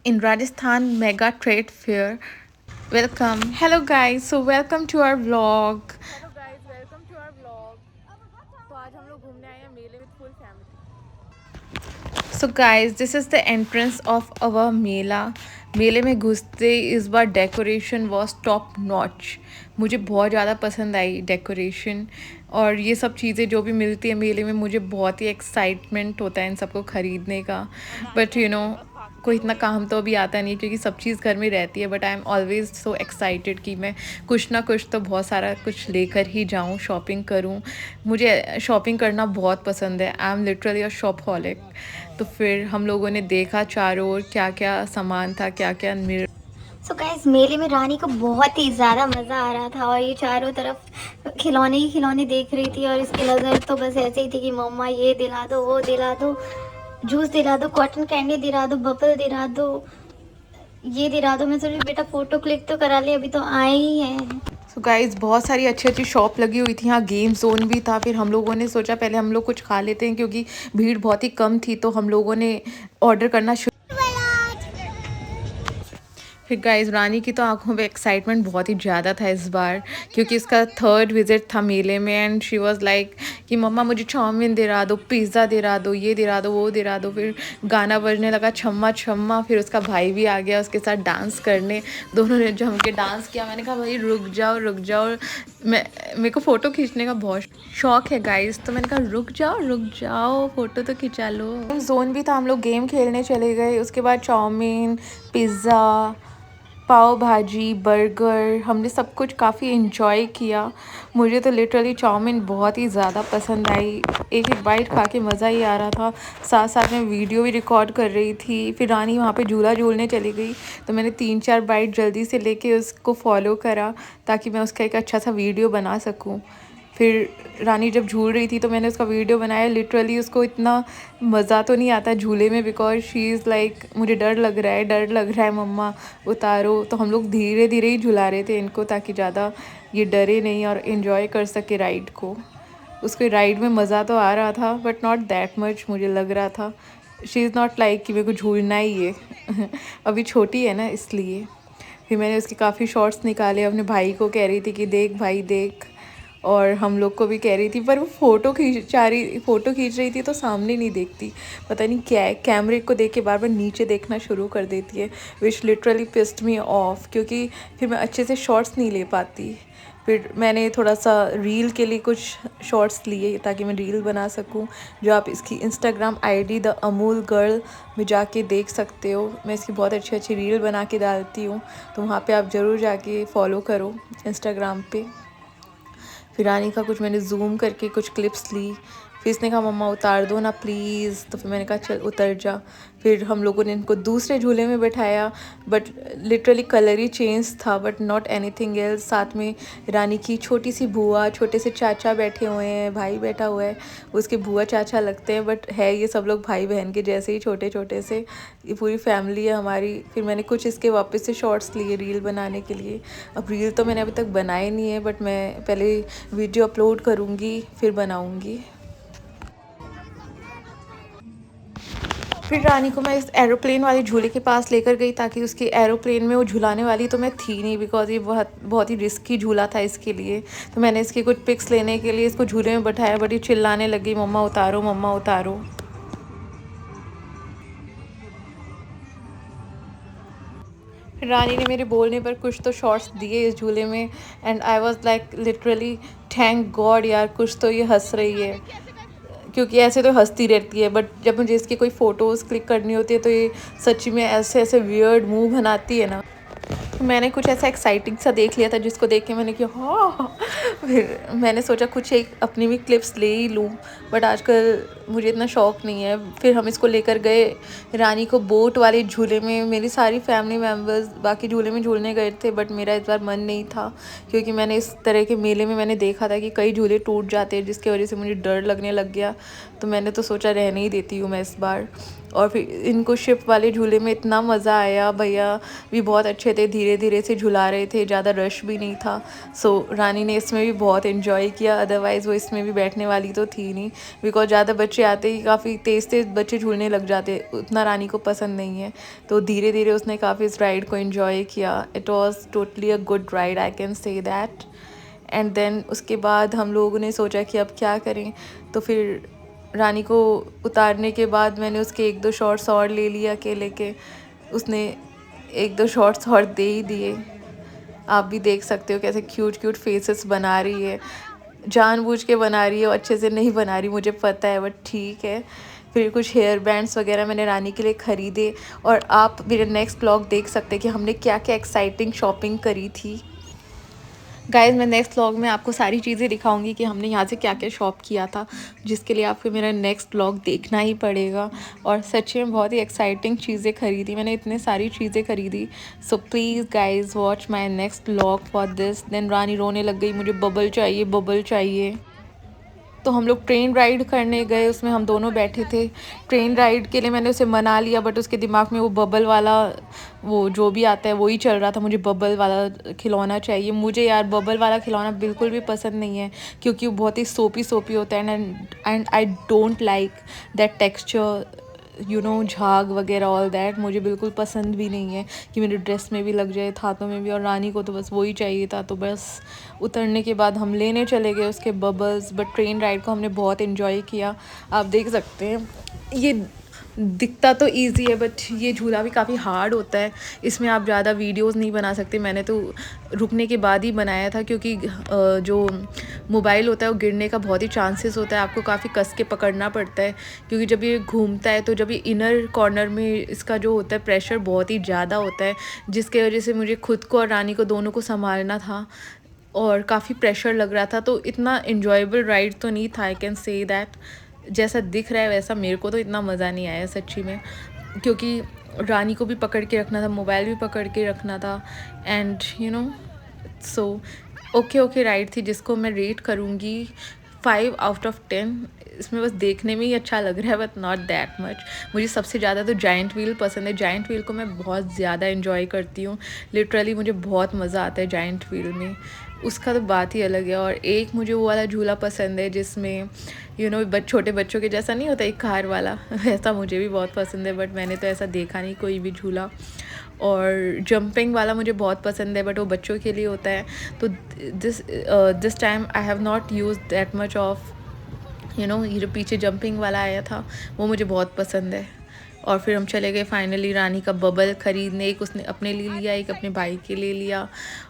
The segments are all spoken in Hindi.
in Rajasthan Mega Trade Fair. Welcome. Hello guys, so welcome to our vlog. Hello guys, welcome to our vlog. तो आज हम लोग घूमने आए हैं मेले में full family. So guys, this is the entrance of our mela. मेले में घुसते इस बार डेकोरेशन वॉज टॉप नॉच। मुझे बहुत ज़्यादा पसंद आई डेकोरेशन और ये सब चीज़ें जो भी मिलती है मेले में, मुझे बहुत ही एक्साइटमेंट होता है इन सबको ख़रीदने का। बट कोई इतना काम तो अभी आता नहीं है क्योंकि सब चीज़ घर में रहती है। But I am always so excited कि मैं कुछ ना कुछ तो बहुत सारा कुछ लेकर ही जाऊँ, शॉपिंग करूँ। मुझे शॉपिंग करना बहुत पसंद है। I am literally a shopaholic. तो फिर हम लोगों ने देखा चारों ओर क्या क्या सामान था, क्या क्या मिल। सो गाइस, मेले में रानी को बहुत ही ज़्यादा मज़ा आ रहा था और ये चारों तरफ खिलौने ही खिलौने देख रही थी और इसकी नज़र तो बस ऐसे ही थी कि मम्मा ये दिला दो, वो दिला दो, जूस दिला दो, कॉटन कैंडी दिला दो, बबल दिला दो, ये दिला दो। मैं सोची बेटा फ़ोटो क्लिक तो करा ले, अभी तो आए ही हैं। सो गाइस, बहुत सारी अच्छी अच्छी शॉप लगी हुई थी। यहाँ गेम जोन भी था। फिर हम लोगों ने सोचा पहले हम लोग कुछ खा लेते हैं क्योंकि भीड़ बहुत ही कम थी। तो हम लोगों ने ऑर्डर करना शुरू। फिर गाइस, रानी की तो आंखों में एक्साइटमेंट बहुत ही ज़्यादा था इस बार क्योंकि इसका थर्ड विजिट था मेले में। एंड शी वाज लाइक कि मम्मा मुझे चाउमीन दिला दो, पिज़्ज़ा दिला दो, ये दिला दो, वो दिला दो। फिर गाना बजने लगा छम्मा छम्मा। फिर उसका भाई भी आ गया उसके साथ डांस करने। दोनों ने जम के डांस किया। मैंने कहा भाई रुक जाओ रुक जाओ, मैं मेरे को फ़ोटो खींचने का बहुत शौक है गाइस। तो मैंने कहा रुक जाओ, फ़ोटो तो खिंचा लो। जोन भी था, हम लोग गेम खेलने चले गए। उसके बाद चाउमीन, पिज़्ज़ा, पाव भाजी, बर्गर, हमने सब कुछ काफ़ी इन्जॉय किया। मुझे तो लिटरली चाउमीन बहुत ही ज़्यादा पसंद आई। एक एक बाइट खा के मज़ा ही आ रहा था। साथ साथ में वीडियो भी रिकॉर्ड कर रही थी। फिर रानी वहाँ पे झूला झूलने चली गई तो मैंने 3-4 बाइट जल्दी से लेके उसको फॉलो करा ताकि मैं उसका एक अच्छा सा वीडियो बना सकूँ। फिर रानी जब झूल रही थी तो मैंने उसका वीडियो बनाया। लिटरली उसको इतना मज़ा तो नहीं आता झूले में बिकॉज शी इज़ लाइक मुझे डर लग रहा है, डर लग रहा है मम्मा, उतारो। तो हम लोग धीरे धीरे ही झुला रहे थे इनको ताकि ज़्यादा ये डरे नहीं और इन्जॉय कर सके राइड को। उसके राइड में मज़ा तो आ रहा था बट नॉट दैट मच मुझे लग रहा था। शी इज़ नॉट लाइक कि मेरे को झूलना ही है अभी छोटी है ना इसलिए। फिर मैंने उसके काफ़ी शॉर्ट्स निकाले। अपने भाई को कह रही थी कि देख भाई देख, और हम लोग को भी कह रही थी। पर वो फ़ोटो खींच रही थी तो सामने नहीं देखती। पता नहीं क्या है, कैमरे को देख के बार बार नीचे देखना शुरू कर देती है। विच लिटरली पिस्ड मी ऑफ क्योंकि फिर मैं अच्छे से शॉर्ट्स नहीं ले पाती। फिर मैंने थोड़ा सा रील के लिए कुछ शॉर्ट्स लिए ताकि मैं रील बना सकूं, जो आप इसकी Instagram ID the Amul girl में जाके देख सकते हो। मैं इसकी बहुत अच्छी अच्छी रील बना के डालती हूँ, तो वहाँ पे आप ज़रूर जाके फॉलो करो इंस्टाग्राम पे। फिर रानी का कुछ मैंने जूम करके कुछ क्लिप्स ली। फिर इसने कहा मम्मा उतार दो ना प्लीज़। तो फिर मैंने कहा चल उतर जा। फिर हम लोगों ने इनको दूसरे झूले में बैठाया but literally colour he change था बट नॉट एनीथिंग एल्स। साथ में रानी की छोटी सी बुआ, छोटे से चाचा बैठे हुए हैं, भाई बैठा हुआ है। उसके बुआ चाचा लगते हैं बट है ये सब लोग भाई बहन के जैसे ही, छोटे छोटे से। ये पूरी फैमिली है हमारी। फिर मैंने कुछ इसके वापस से शॉर्ट्स लिए रील बनाने के लिए। अब रील तो मैंने अभी तक बनाए नहीं है बट मैं पहले वीडियो अपलोड करूँगी फिर बनाऊँगी। फिर रानी को मैं इस एरोप्लेन वाले झूले के पास लेकर गई ताकि उसकी एरोप्लेन में वो झुलाने वाली तो मैं थी नहीं बिकॉज ये बहुत बहुत ही रिस्की झूला था इसके लिए। तो मैंने इसकी कुछ पिक्स लेने के लिए इसको झूले में बैठाया बट ये चिल्लाने लगी मम्मा उतारो, मम्मा उतारो। रानी ने मेरे बोलने पर कुछ तो शॉर्ट्स दिए इस झूले में and I was like literally thank God यार, कुछ तो ये हंस रही है क्योंकि ऐसे तो हंसती रहती है बट जब मुझे इसकी कोई फ़ोटोज़ क्लिक करनी होती है तो ये सच्ची में ऐसे ऐसे वियर्ड मुंह बनाती है ना। तो मैंने कुछ ऐसा एक्साइटिंग सा देख लिया था जिसको देख के मैंने कहा हाँ। फिर मैंने सोचा कुछ एक अपनी भी क्लिप्स ले ही लूँ बट आजकल मुझे इतना शौक नहीं है। फिर हम इसको लेकर गए रानी को बोट वाले झूले में। मेरी सारी फैमिली मेम्बर्स बाकी झूले में झूलने गए थे बट मेरा इस बार मन नहीं था क्योंकि मैंने इस तरह के मेले में मैंने देखा था कि कई झूले टूट जाते हैं जिसकी वजह से मुझे डर लगने लग गया। तो मैंने तो सोचा रहने ही देती हूँ मैं इस बार। और फिर इनको शिप वाले झूले में इतना मज़ा आया, भैया भी बहुत अच्छे थे, धीरे धीरे से झुला रहे थे, ज़्यादा रश भी नहीं था। सो रानी ने इसमें भी बहुत इन्जॉय किया, अदरवाइज़ वो इसमें भी बैठने वाली तो थी नहीं, बिकॉज ज़्यादा बच्चे आते ही काफ़ी तेज़ तेज़ बच्चे झूलने लग जाते, उतना रानी को पसंद नहीं है। तो धीरे धीरे उसने काफ़ी इस राइड को इन्जॉय किया। It was totally a good ride, I can say that. And then उसके बाद हम लोगों ने सोचा कि अब क्या करें, तो फिर रानी को उतारने के बाद मैंने उसके 1-2 शॉट्स और ले लिया अकेले के, उसने 1-2 शॉट्स और दे ही दिए। आप भी देख सकते हो कैसे क्यूट क्यूट फेसेस बना रही है, जानबूझ के बना रही है, अच्छे से नहीं बना रही मुझे पता है, बट ठीक है। फिर कुछ हेयर बैंड्स वगैरह मैंने रानी के लिए ख़रीदे, और आप मेरे नेक्स्ट ब्लॉग देख सकते हैं कि हमने क्या क्या एक्साइटिंग शॉपिंग करी थी। गाइज़ मैं नेक्स्ट व्लॉग में आपको सारी चीज़ें दिखाऊंगी कि हमने यहाँ से क्या क्या शॉप किया था, जिसके लिए आपको मेरा नेक्स्ट व्लॉग देखना ही पड़ेगा। और सच में बहुत ही एक्साइटिंग चीज़ें खरीदी मैंने, इतने सारी चीज़ें खरीदी। So please guys watch my next vlog for this. Then Rani रोने लग गई, मुझे बबल चाहिए, बबल चाहिए। तो हम लोग ट्रेन राइड करने गए, उसमें हम दोनों बैठे थे। ट्रेन राइड के लिए मैंने उसे मना लिया, बट उसके दिमाग में वो बबल वाला, वो जो भी आता है वही चल रहा था, मुझे बबल वाला खिलौना चाहिए। मुझे यार बबल वाला खिलौना बिल्कुल भी पसंद नहीं है, क्योंकि वो बहुत ही सोपी सोपी होता है, and I don't like that texture, झाग वगैरह ऑल दैट मुझे बिल्कुल पसंद भी नहीं है कि मेरे ड्रेस में भी लग जाए, हाथों में भी। और रानी को तो बस वही चाहिए था, तो बस उतरने के बाद हम लेने चले गए उसके बबल्स। बट ट्रेन राइड को हमने बहुत इन्जॉय किया, आप देख सकते हैं। ये दिखता तो इजी है, बट ये झूला भी काफ़ी हार्ड होता है, इसमें आप ज़्यादा वीडियोस नहीं बना सकते। मैंने तो रुकने के बाद ही बनाया था, क्योंकि जो मोबाइल होता है वो गिरने का बहुत ही चांसेस होता है, आपको काफ़ी कस के पकड़ना पड़ता है, क्योंकि जब ये घूमता है तो जब ये इनर कॉर्नर में इसका जो होता है प्रेशर बहुत ही ज़्यादा होता है, जिसके वजह से मुझे खुद को और रानी को दोनों को संभालना था, और काफ़ी प्रेशर लग रहा था। तो इतना इन्जॉयबल राइड तो नहीं था, आई कैन से दैट। जैसा दिख रहा है वैसा मेरे को तो इतना मज़ा नहीं आया सच्ची में, क्योंकि रानी को भी पकड़ के रखना था, मोबाइल भी पकड़ के रखना था, एंड सो ओके राइड थी, जिसको मैं रेट करूँगी 5 आउट ऑफ 10। इसमें बस देखने में ही अच्छा लग रहा है, बट नॉट दैट मच। मुझे सबसे ज़्यादा तो जाइंट व्हील पसंद है, जाइंट व्हील को मैं बहुत ज़्यादा इन्जॉय करती हूँ, लिटरली मुझे बहुत मज़ा आता है जाइंट व्हील में, उसका तो बात ही अलग है। और एक मुझे वो वाला झूला पसंद है जिसमें छोटे बच्चों के जैसा नहीं होता एक कार वाला वैसा मुझे भी बहुत पसंद है, बट मैंने तो ऐसा देखा नहीं कोई भी झूला। और जंपिंग वाला मुझे बहुत पसंद है, बट वो बच्चों के लिए होता है। तो this time I have not use that much of ये जो पीछे जंपिंग वाला आया था वो मुझे बहुत पसंद है। और फिर हम चले गए फाइनली रानी का बबल ख़रीदने, एक उसने अपने लिए लिया, एक अपने भाई के लिए लिया।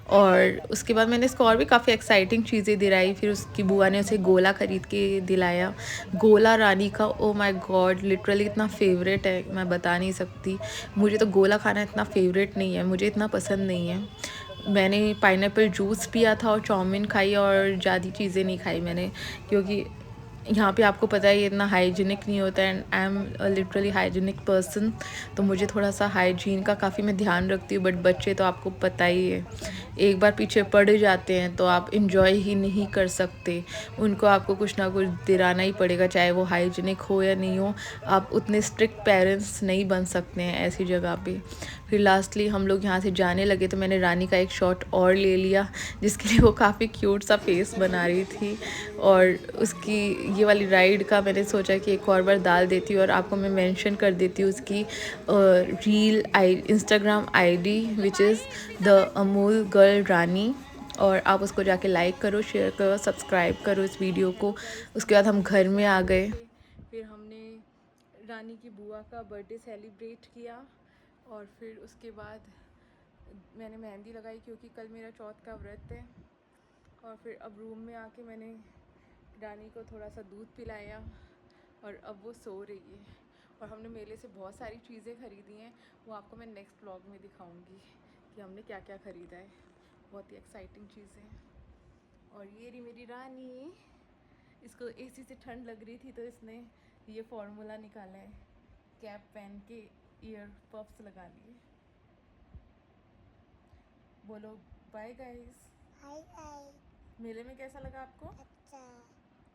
और उसके बाद मैंने इसको और भी काफ़ी एक्साइटिंग चीज़ें दिलाई। फिर उसकी बुआ ने उसे गोला ख़रीद के दिलाया, गोला रानी का, ओ माय गॉड लिटरली इतना फेवरेट है मैं बता नहीं सकती। मुझे तो गोला खाना इतना फेवरेट नहीं है, मुझे इतना पसंद नहीं है। मैंने पाइनएप्पल जूस पिया था और चाउमीन खाई, और ज़्यादा चीज़ें नहीं खाई मैंने, क्योंकि यहाँ पे आपको पता है ये इतना हाइजीनिक नहीं होता है, and I am literally hygienic person, तो मुझे थोड़ा सा हाइजीन का काफ़ी मैं ध्यान रखती हूँ। बट बच्चे तो आपको पता ही है, एक बार पीछे पड़ जाते हैं तो आप इंजॉय ही नहीं कर सकते, उनको आपको कुछ ना कुछ दिलाना ही पड़ेगा, चाहे वो हाइजीनिक हो या नहीं हो। आप उतने स्ट्रिक्ट पेरेंट्स नहीं बन सकते हैं ऐसी जगह पे। फिर लास्टली हम लोग यहाँ से जाने लगे, तो मैंने रानी का एक शॉट और ले लिया, जिसके लिए वो काफ़ी क्यूट सा फेस बना रही थी। और उसकी ये वाली राइड का मैंने सोचा कि एक और बार डाल देती हूँ, और आपको मैं मेंशन कर देती हूँ उसकी Instagram ID which is the Amul girl Rani, और आप उसको जाके लाइक करो, शेयर करो, सब्सक्राइब करो इस वीडियो को। उसके बाद हम घर में आ गए, फिर हमने रानी की बुआ का बर्थडे सेलिब्रेट किया, और फिर उसके बाद मैंने मेहंदी लगाई, क्योंकि कल मेरा चौथ का व्रत है। और फिर अब रूम में आके मैंने रानी को थोड़ा सा दूध पिलाया, और अब वो सो रही है। और हमने मेले से बहुत सारी चीज़ें ख़रीदी हैं, वो आपको मैं नेक्स्ट व्लॉग में दिखाऊंगी कि हमने क्या क्या ख़रीदा है, बहुत ही एक्साइटिंग चीज़ें। और ये रही मेरी रानी, इसको एसी से ठंड लग रही थी तो इसने ये फार्मूला निकाला है, कैप पहन के ईयर पफ्स लगा लिए। बोलो बाय गाइस। हाय हाय। मेले में कैसा लगा आपको? अच्छा।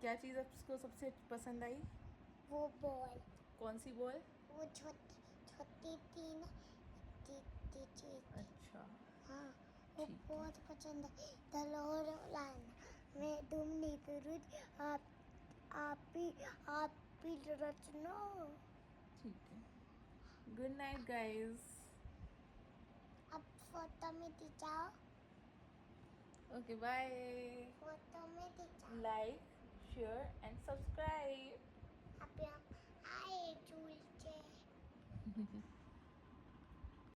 क्या चीज़ आपको सबसे पसंद आई? वो बॉल, कौन सी बॉल? वो छोटी छोटी थी ना, चीज। अच्छा हाँ, वो ठीक है। बहुत पसंद है। तलोर लाना, मैं तुम नहीं करूँ, आप ही रचना। ठीक है, गुड नाइट गाइस। अब फोटो में दिखाओ, ओके बाय। फोटो में दिखाओ। Like, share and subscribe. अब हम आए झूल के।